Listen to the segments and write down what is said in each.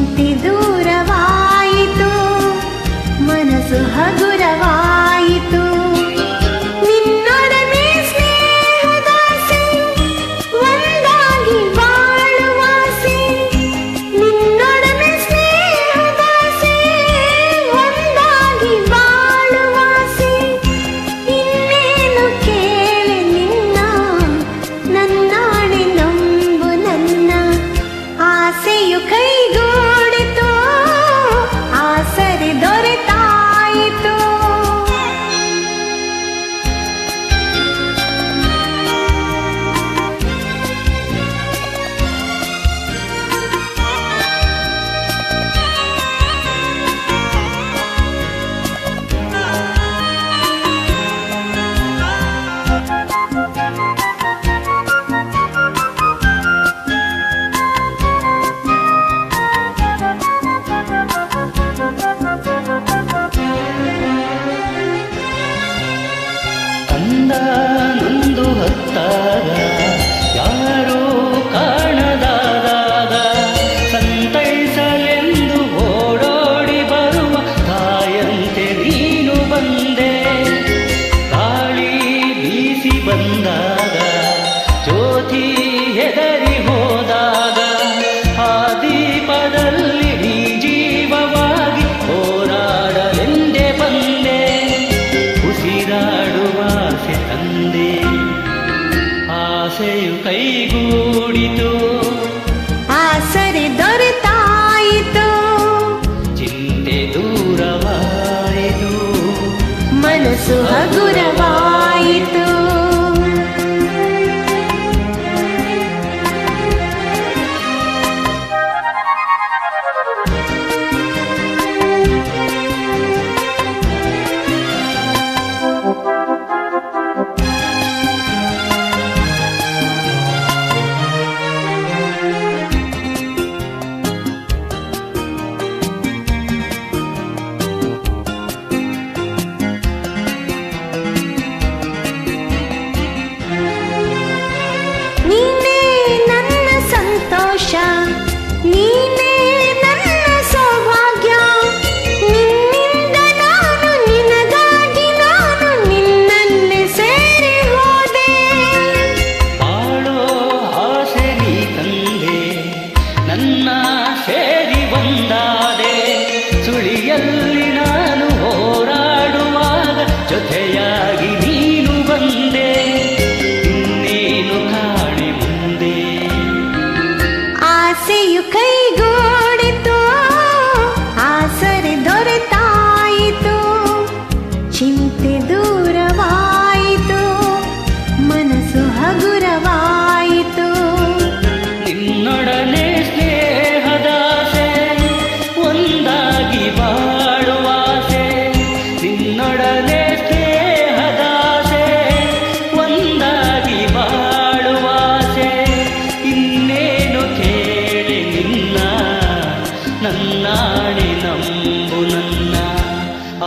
ಚಿಂತೆ ದೂರವಾಯಿತು, ಮನಸ್ಸು ಹಗುರವಾಯಿತು. ನಿನ್ನೊಡನೆ ಸ್ನೇಹದಾಸೆ, ಒಂದಾಗಿ ಬಾಳುವಾಸೆ. ನಿನ್ನೊಡನೆ ಸ್ನೇಹದಾಸೆ, ಒಂದಾಗಿ ಬಾಳುವಾಸೆ. ಇನ್ನೇನು ಕೇಳೆ ನಿನ್ನ, ನನ್ನಾಣೆ ನಂಬು ನನ್ನ. ಆಸೆಯು ಕೈಗೂಡಿತು, ಆಸರೆ ದೊರೆತಾಯಿತು. ನಂದು ಹತ್ತಾಗ ಯಾರೂ ಕಾಣದಾದಾಗ, ಸಂತೈಸಲೆಂದು ಓಡೋಡಿ ಬರುವ ತಾಯಂತೆ ನೀನು ಬಂದೆ. ಗಾಳಿ ಬೀಸಿ ಬಂದಾಗ, ಜ್ಯೋತಿ ಹೆದರಿ ಹೋದಾಗ, ಆ ದೀಪದಲ್ಲಿ ನೀ ಜೀವವಾಗಿ ಹೋರಾಡಲೆಂದೇ ಬಂದೆ. ಉಸಿರಾಡುವ ಆಸೆ ತಂದೆ, ಆಸೆಯು ಕೈಗೂಡಿತು, ಆಸರೆ ದೊರೆತಾಯಿತು. ಚಿಂತೆ ದೂರವಾಯಿತು, ಮನಸ್ಸು ಹಗುರವಾಯಿತು. ನೀನೇ ನನ್ನ ಸಂತೋಷ, ನೀನೇ ನನ್ನ ಸೌಭಾಗ್ಯ. ನಿನ್ನಿಂದ ನಾನು, ನಿನಗಾಗಿ ನಾನು, ನಿನ್ನನ್ನೇ ಸೇರಿ ಹೋದೆ. ಬಾಳೋ ಆಸೆ ನೀ ತಂದೆ, ನನ್ನ ಸೇರಿ ಒಂದಾದೆ. ಸುಳಿಯಲ್ಲಿ ನಾನು ಹೋರಾಡುವಾಗ ಜೊತೆಯಾಗಿ ನೀನು ಬಂದೆ. ಇನ್ನೇನು ಕಾಣೆ ಮುಂದೆ, ಆಸೆಯು ಕೈಗೂಡಿತು, ಆಸರೆ ದೊರೆತಾಯಿತು. ಚಿಂತೆ ದೂರವಾಯಿತು, ಮನಸ್ಸು ಹಗುರವಾಯಿತು. ನಿನ್ನೊಡನೆ ಸ್ನೇಹದಾಸೆ, ಒಂದಾಗಿ ಬಾಳುವಾಸೆ. ನಿನ್ನೊಡನೆ ಸ್ನೇಹದಾಸೆ, ಒಂದಾಗಿ ಬಾಳುವಾಸೆ. ಇನ್ನೇನು ಕೇಳಿ ನಿನ್ನ, ನನ್ನಾಣೆ ನಂಬು ನನ್ನ.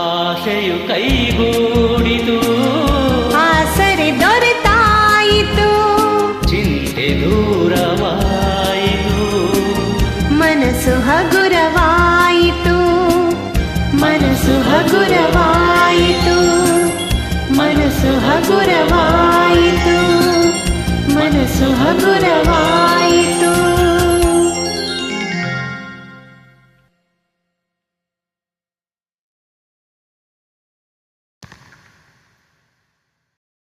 ಆಸೆಯು ಕೈಗೂಡಿತು, ಆಸರೆ ದೊರೆತಾಯಿತು. ಚಿಂತೆ ದೂರವಾಯಿತು, ಮನಸ್ಸು ಹಗುರವಾಯಿತು, ಮನಸ್ಸು ಹಗುರವಾಯಿತು, ಮನಸ್ಸು ಹಗುರವಾಯಿತು, ಮನಸ್ಸು ಹಗುರವಾಯಿತು.